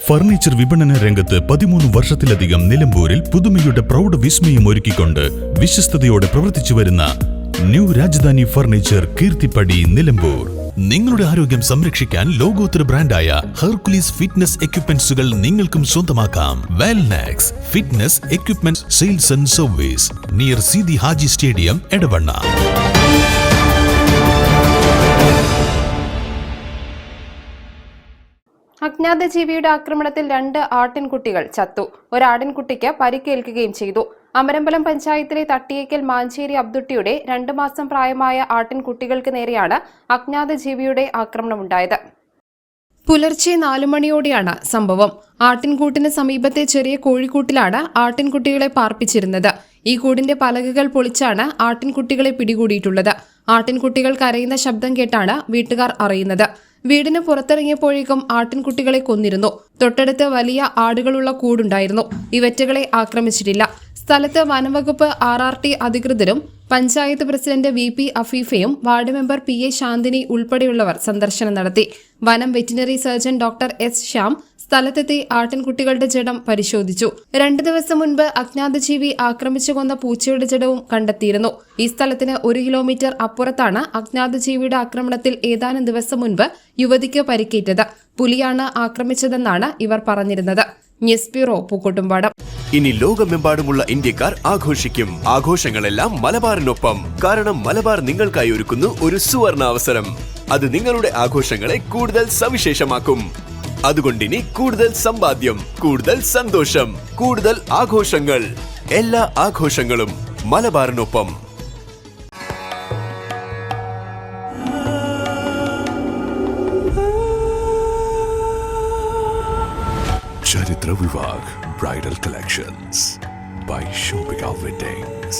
Furniture വിപണന രംഗത്ത് 13 വർഷത്തിലധികം നിലമ്പൂരിൽ പുതുമയുടെ പ്രൗഢ വിസ്മയം ഒരുക്കിക്കൊണ്ട് വിശ്വസ്തയോടെ പ്രവർത്തിച്ചു വരുന്ന ന്യൂ രാജധാനി ഫർണിച്ചർ കീർത്തിപ്പടി നിലമ്പൂർ. നിങ്ങളുടെ ആരോഗ്യം സംരക്ഷിക്കാൻ ലോകോത്തര ബ്രാൻഡായ ഹെർക്കുലീസ് ഫിറ്റ്നസ് എക്യുപ്മെന്റ്സുകൾ നിങ്ങൾക്കും സ്വന്തമാക്കാം. Wellnex fitness equipment sales and service near Seethi Haji stadium, Edavanna. അജ്ഞാത ജീവിയുടെ ആക്രമണത്തിൽ 2 ആട്ടിൻകുട്ടികൾ ചത്തു. ഒരു ആട്ടിൻകുട്ടിക്ക് പരിക്കേൽക്കുകയും ചെയ്തു. അമരമ്പലം പഞ്ചായത്തിലെ തട്ടിയേക്കൽ മാഞ്ചേരി അബ്ദുട്ടിയുടെ 2 മാസം പ്രായമായ ആട്ടിൻകുട്ടികൾക്ക് നേരെയാണ് അജ്ഞാത ജീവിയുടെ ആക്രമണമുണ്ടായത്. പുലർച്ചെ 4 മണിയോടെയാണ് സംഭവം. ആട്ടിൻകൂട്ടിന് സമീപത്തെ ചെറിയ കോഴിക്കൂട്ടിലാണ് ആട്ടിൻകുട്ടികളെ പാർപ്പിച്ചിരുന്നത്. ഈ കൂടിന്റെ പലകകൾ പൊളിച്ചാണ് ആട്ടിൻകുട്ടികളെ പിടികൂടിയിട്ടുള്ളത്. ആട്ടിൻകുട്ടികൾ കരയുന്ന ശബ്ദം കേട്ടാണ് വീട്ടുകാർ അറിയുന്നത്. വീടിന് പുറത്തിറങ്ങിയപ്പോഴേക്കും ആട്ടിൻകുട്ടികളെ കൊന്നിരുന്നു. തൊട്ടടുത്ത് വലിയ ആടുകളുള്ള കൂടുണ്ടായിരുന്നു. ഇവറ്റകളെ ആക്രമിച്ചിട്ടില്ല. സ്ഥലത്ത് വനംവകുപ്പ് RRT അധികൃതരും പഞ്ചായത്ത് പ്രസിഡന്റ് VP അഫീഫയും വാർഡ് മെമ്പർ PA ശാന്തിനി ഉൾപ്പെടെയുള്ളവർ സന്ദർശനം നടത്തി. വനം veterinary surgeon doctor S Shyam സ്ഥലത്തെത്തി ആട്ടിൻകുട്ടികളുടെ ജഡം പരിശോധിച്ചു. 2 ദിവസം മുൻപ് അജ്ഞാതജീവി ആക്രമിച്ചു കൊന്ന പൂച്ചയുടെ ജഡവും കണ്ടെത്തിയിരുന്നു. ഈ സ്ഥലത്തിന് 1 കിലോമീറ്റർ അപ്പുറത്താണ് അജ്ഞാതജീവിയുടെ ആക്രമണത്തിൽ ഏതാനും ദിവസം മുൻപ് യുവതിക്ക് പരിക്കേറ്റത്. പുലിയാണ് ആക്രമിച്ചതെന്നാണ് ഇവർ പറഞ്ഞിരുന്നത്. News bureau, Pookkottumpadam. ഇനി ലോകമെമ്പാടുമുള്ള ഇന്ത്യക്കാർ ആഘോഷിക്കും. ആഘോഷങ്ങളെല്ലാം മലബാറിനൊപ്പം. കാരണം മലബാർ നിങ്ങൾക്കായി ഒരുക്കുന്നു ഒരു സുവർണ അവസരം. അത് നിങ്ങളുടെ ആഘോഷങ്ങളെ കൂടുതൽ സവിശേഷമാക്കും. അതുകൊണ്ടിനി കൂടുതൽ സമ്പാദ്യം, കൂടുതൽ സന്തോഷം, കൂടുതൽ ആഘോഷങ്ങൾ. എല്ലാ ആഘോഷങ്ങളും മലബാറിനൊപ്പം. ചരിത്ര Vivah bridal collections by Shobhika Weddings.